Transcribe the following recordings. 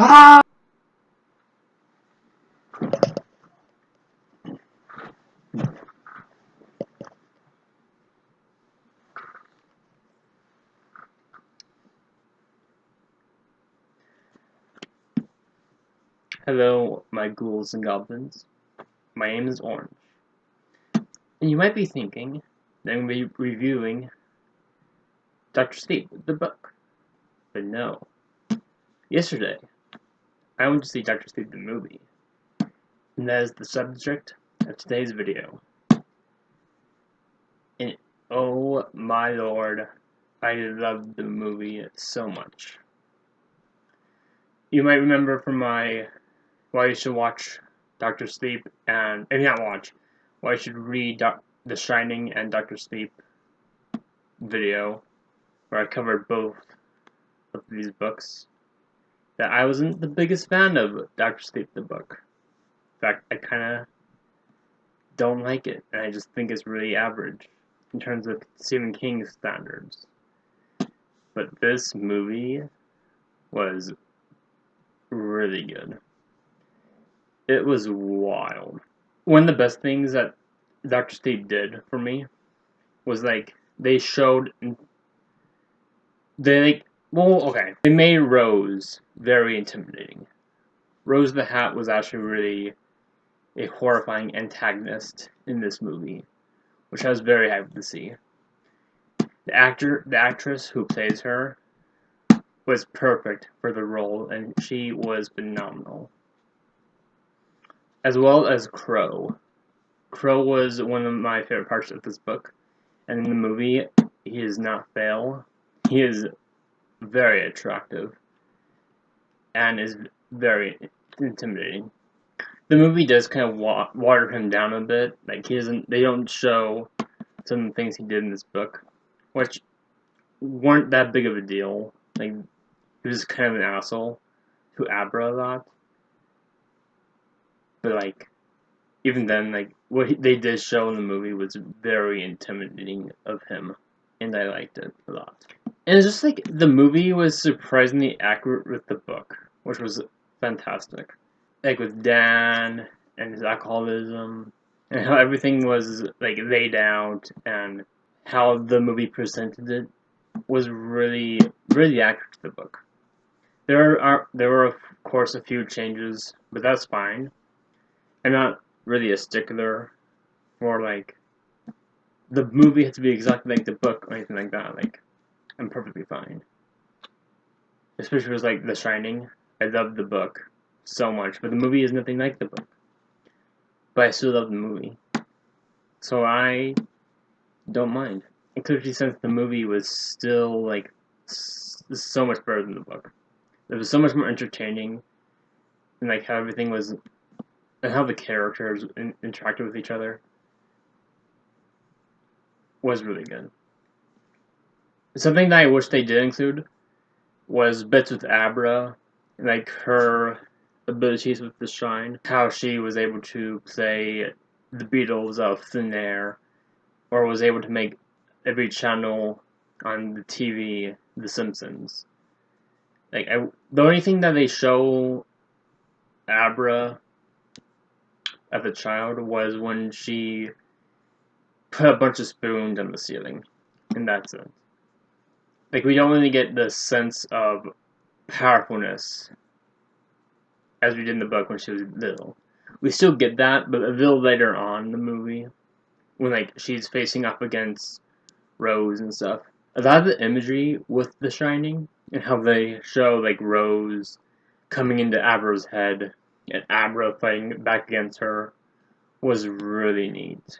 Ah! Hello, my ghouls and goblins. My name is Orange. And you might be thinking that I'm going to be reviewing Dr. Sleep, the book. But no. Yesterday, I went to see Dr. Sleep, the movie. And that is the subject of today's video. And oh my lord, I loved the movie so much. You might remember from my why you should watch Dr. Sleep and, if not watch, why you should read The Shining and Dr. Sleep video, where I covered both of these books, that I wasn't the biggest fan of Dr. Sleep the book. In fact, I kind of don't like it, and I just think it's really average in terms of Stephen King standards. But this movie was really good. It was wild. One of the best things that Dr. Sleep did for me was they showed they they made Rose very intimidating. Rose the Hat was actually really a horrifying antagonist in this movie, which I was very happy to see. The actress who plays her was perfect for the role, and she was phenomenal. As well as Crow. Crow was one of my favorite parts of this book, and in the movie, he does not fail. He is very attractive and is very intimidating. The movie does kind of water him down a bit. Like they don't show some of the things he did in this book, which weren't that big of a deal. Like, he was kind of an asshole to Abra a lot. But even then, what they did show in the movie was very intimidating of him, and I liked it a lot. And it's just the movie was surprisingly accurate with the book, which was fantastic. Like with Dan and his alcoholism, and how everything was laid out, and how the movie presented it was really, really accurate to the book. There were of course a few changes, but that's fine. I'm not really a stickler for the movie has to be exactly like the book or anything like that. I'm perfectly fine. Especially with The Shining. I love the book so much, but the movie is nothing like the book. But I still love the movie. So I don't mind. Especially since the movie was still so much better than the book. It was so much more entertaining, and how everything was, and how the characters interacted with each other was really good. Something that I wish they did include was bits with Abra, her abilities with the Shine, how she was able to play the Beatles out of thin air, or was able to make every channel on the TV The Simpsons. The only thing that they show Abra as a child was when she put a bunch of spoons on the ceiling, and that's it. We don't really get the sense of powerfulness as we did in the book when she was little. We still get that, but a little later on in the movie, when she's facing up against Rose and stuff. A lot of the imagery with The Shining and how they show Rose coming into Abra's head and Abra fighting back against her was really neat.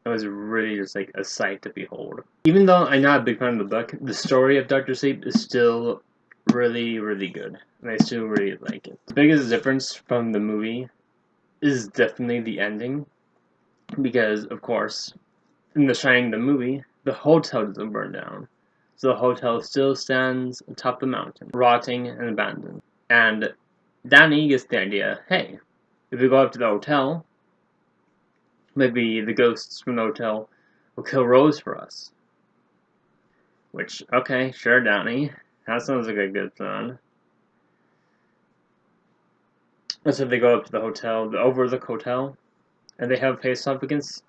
It was really just a sight to behold. Even though I'm not a big fan of the book, the story of Dr. Sleep is still really, really good, and I still really like it. The biggest difference from the movie is definitely the ending, because of course, in The Shining the movie, the hotel doesn't burn down, so the hotel still stands atop the mountain, rotting and abandoned. And Danny gets the idea, hey, if we go up to the hotel, maybe the ghosts from the hotel will kill Rose for us. Which, okay, sure, Danny. That sounds like a good plan. And so they go up to the hotel, the Overlook Hotel, and they have a face-off against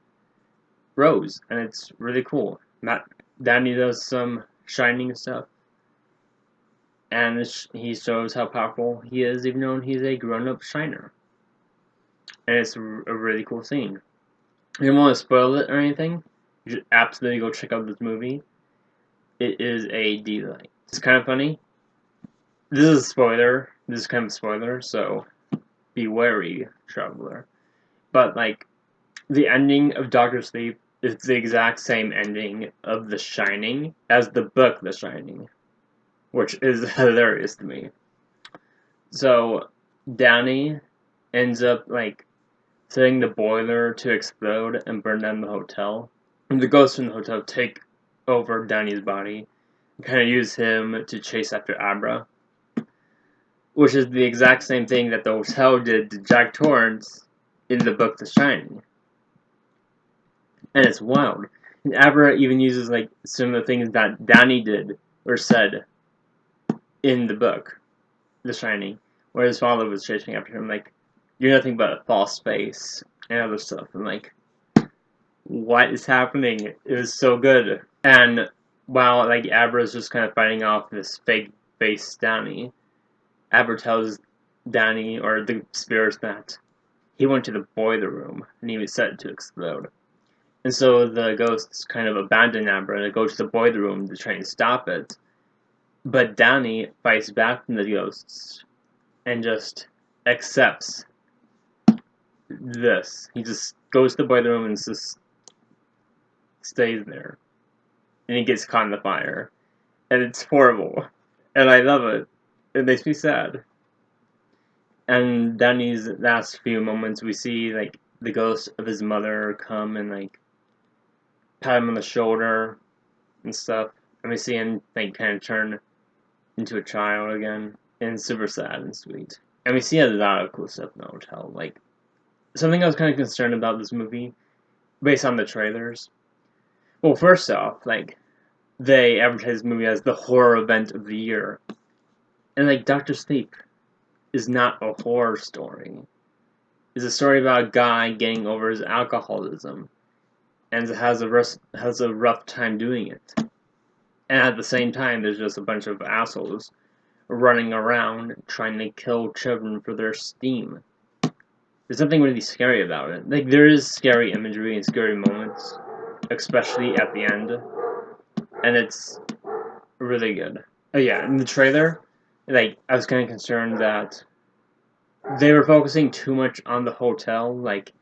Rose, and it's really cool. Danny does some Shining stuff, and he shows how powerful he is, even though he's a grown-up Shiner. And it's a really cool scene. I don't want to spoil it or anything. You should absolutely go check out this movie. It is a delight. It's kind of funny. This is a spoiler. This is kind of a spoiler, so be wary, traveler. But, like, the ending of Doctor Sleep is the exact same ending of The Shining as the book The Shining, which is hilarious to me. So, Downey ends up, like, setting the boiler to explode and burn down the hotel. And the ghosts from the hotel take over Downey's body and kind of use him to chase after Abra, which is the exact same thing that the hotel did to Jack Torrance in the book The Shining. And it's wild. And Abra even uses like some of the things that Downey did or said in the book The Shining, where his father was chasing after him, like, "You're nothing but a false face," and other stuff. And like, what is happening? It was so good. And while like Abra's just kind of fighting off this fake face Downey, Abra tells Downey or the spirits that he went to the boiler room and he was set to explode. And so the ghosts kind of abandon Abra and go to the boiler room to try and stop it. But Downey fights back from the ghosts and just accepts this. He just goes to the boiler room and just stays there. And he gets caught in the fire. And it's horrible. And I love it. It makes me sad. And Downey's last few moments, we see like the ghost of his mother come and like pat him on the shoulder and stuff. And we see him like kind of turn into a child again. And it's super sad and sweet. And we see a lot of cool stuff in the hotel. Like, something I was kind of concerned about this movie, based on the trailers. Well, first off, like, they advertised the movie as the horror event of the year. And like, Doctor Sleep is not a horror story. It's a story about a guy getting over his alcoholism and has a rough time doing it. And at the same time, there's just a bunch of assholes running around trying to kill children for their steam. There's something really scary about it. Like, there is scary imagery and scary moments, especially at the end, and it's really good. Oh yeah, in the trailer, like, I was kind of concerned that they were focusing too much on the hotel. Like,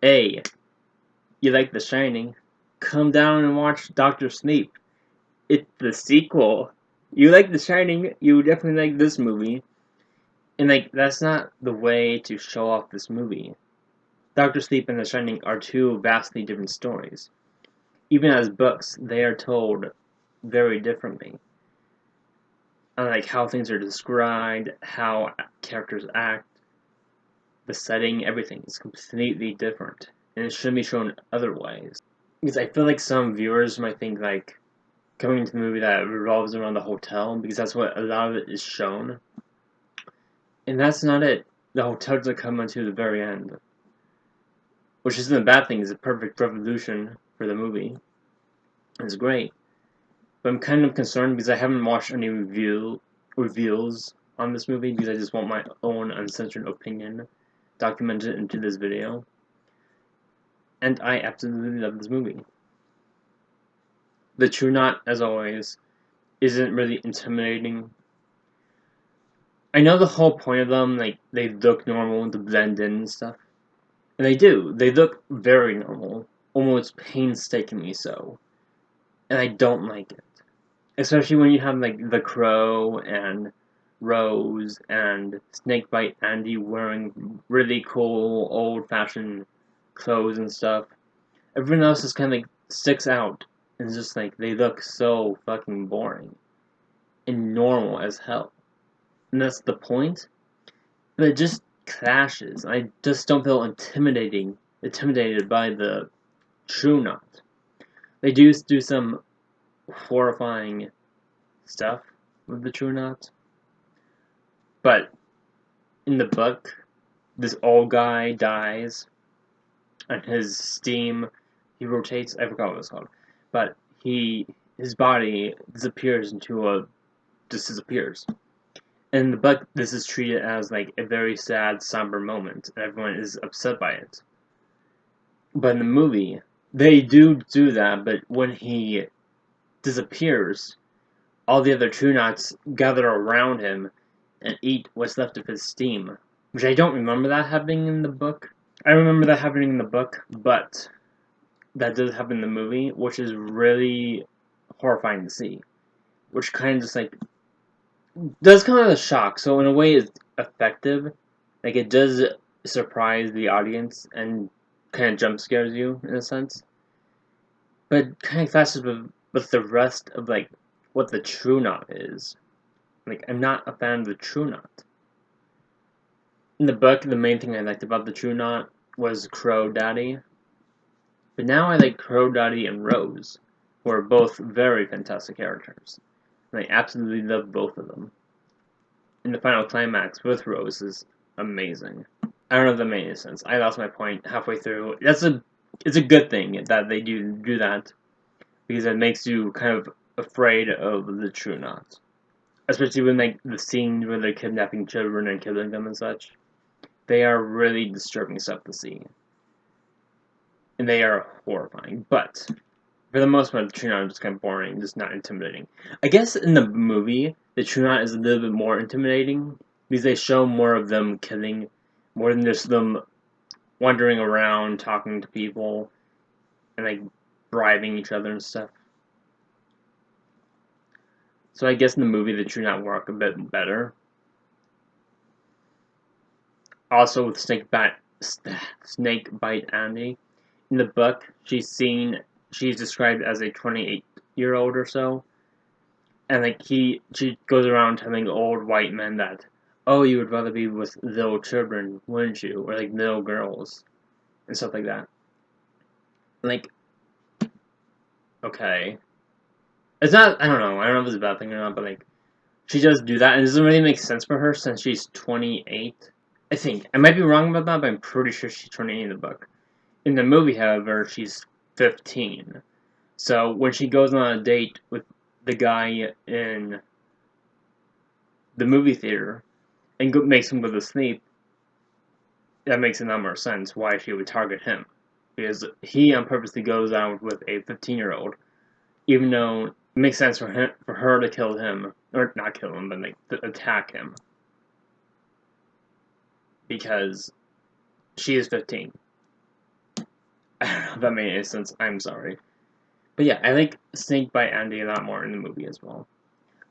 hey, you like The Shining? Come down and watch Doctor Sleep. It's the sequel. You like The Shining, you definitely like this movie. And like, that's not the way to show off this movie. Doctor Sleep and The Shining are two vastly different stories. Even as books, they are told very differently. And like how things are described, how characters act, the setting, everything is completely different. And it shouldn't be shown otherwise. Because I feel like some viewers might think like coming into the movie that revolves around the hotel, because that's what a lot of it is shown. And that's not it. The hotel doesn't come until the very end. Which isn't a bad thing, it's a perfect resolution for the movie. It's great. But I'm kind of concerned because I haven't watched any reviews on this movie because I just want my own uncensored opinion documented into this video. And I absolutely love this movie. The True Knot, as always, isn't really intimidating. I know the whole point of them, like, they look normal to blend in and stuff. And they do. They look very normal. Almost painstakingly so. And I don't like it. Especially when you have, like, the Crow and Rose and Snakebite Andy wearing really cool, old-fashioned clothes and stuff. Everyone else just kind of, like, sticks out. And it's just, like, they look so fucking boring. And normal as hell. And that's the point. But it just clashes. I just don't feel intimidated by the True Knot. They do some horrifying stuff with the True Knot. But in the book, this old guy dies, and his steam, he rotates. I forgot what it's called, but his body disappears just disappears. In the book, this is treated as like a very sad, somber moment, and everyone is upset by it. But in the movie, they do that, but when he disappears, all the other True Knots gather around him and eat what's left of his steam. Which I don't remember that happening in the book. I remember that happening in the book, but that does happen in the movie, which is really horrifying to see. Which kind of just like does come as a shock. So in a way, it's effective. Like it does surprise the audience and kind of jump scares you in a sense. But kind of clashes with the rest of like what the True Knot is. Like I'm not a fan of the True Knot. In the book, the main thing I liked about the True Knot was Crow Daddy. But now I like Crow Daddy and Rose, who are both very fantastic characters. And I absolutely love both of them. And the final climax with Rose is amazing. I don't know if that made any sense. I lost my point halfway through. It's a good thing that they do that, because it makes you kind of afraid of the True Knot. Especially when like the scene where they're kidnapping children and killing them and such. They are really disturbing stuff to see. And they are horrifying. But for the most part, the True Knot is just kind of boring, just not intimidating. I guess in the movie, the True Knot is a little bit more intimidating because they show more of them killing, more than just them wandering around, talking to people, and like bribing each other and stuff. So I guess in the movie, the True Knot work a bit better. Also with Snake Bite Andy. In the book, she's described as a 28-year-old or so. And like she goes around telling old white men that, oh, you would rather be with little children, wouldn't you? Or like little girls and stuff like that. Like, okay. It's not, I don't know if it's a bad thing or not, but like, she does do that, and it doesn't really make sense for her since she's 28. I think. I might be wrong about that, but I'm pretty sure she's 28 in the book. In the movie, however, she's 15. So when she goes on a date with the guy in the movie theater and makes him go to sleep, that makes a lot more sense why she would target him. Because he on purposely goes out with a 15-year-old, even though it makes sense for her to kill him, or not kill him, but like to attack him. Because she is 15. I don't know if that made any sense. I'm sorry. But yeah, I like Snake Bite Andy a lot more in the movie as well.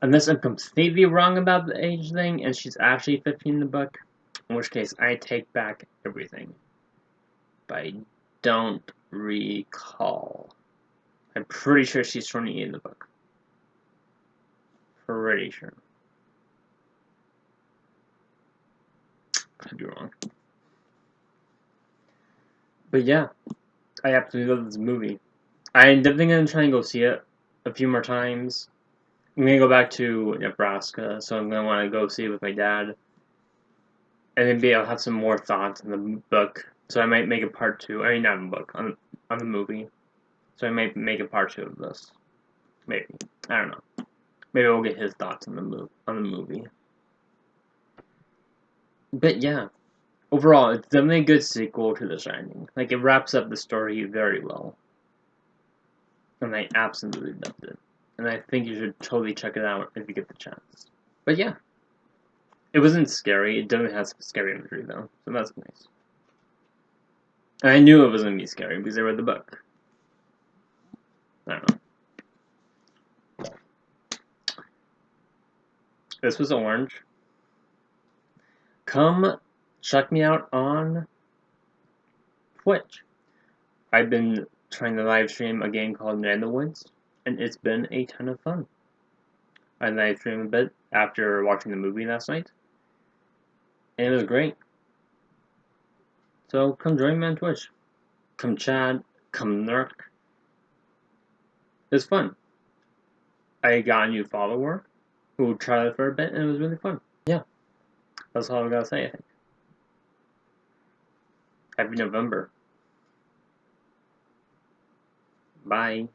Unless I'm completely wrong about the age thing and she's actually 15 in the book, in which case I take back everything. But I don't recall. I'm pretty sure she's 28 in the book. Pretty sure. Could be wrong. But yeah, I absolutely love this movie. I'm definitely going to try and go see it a few more times. I'm going to go back to Nebraska, so I'm going to want to go see it with my dad. And maybe I'll have some more thoughts on the book. So I might make a part 2. I mean, not in the book, on the movie. So I might make a part 2 of this. Maybe. I don't know. Maybe we'll get his thoughts on the movie. But yeah. Overall, it's definitely a good sequel to The Shining. Like, it wraps up the story very well. And I absolutely loved it. And I think you should totally check it out if you get the chance. But yeah. It wasn't scary. It definitely has some scary imagery, though. So that's nice. And I knew it was going to be scary because I read the book. I don't know. This was Orange. Come check me out on Twitch. I've been trying to live stream a game called Man in the Woods, and it's been a ton of fun. I live streamed a bit after watching the movie last night, and it was great. So come join me on Twitch. Come chat, come lurk. It was fun. I got a new follower who tried it for a bit, and it was really fun. Yeah, that's all I gotta say, I think. Happy November. Bye.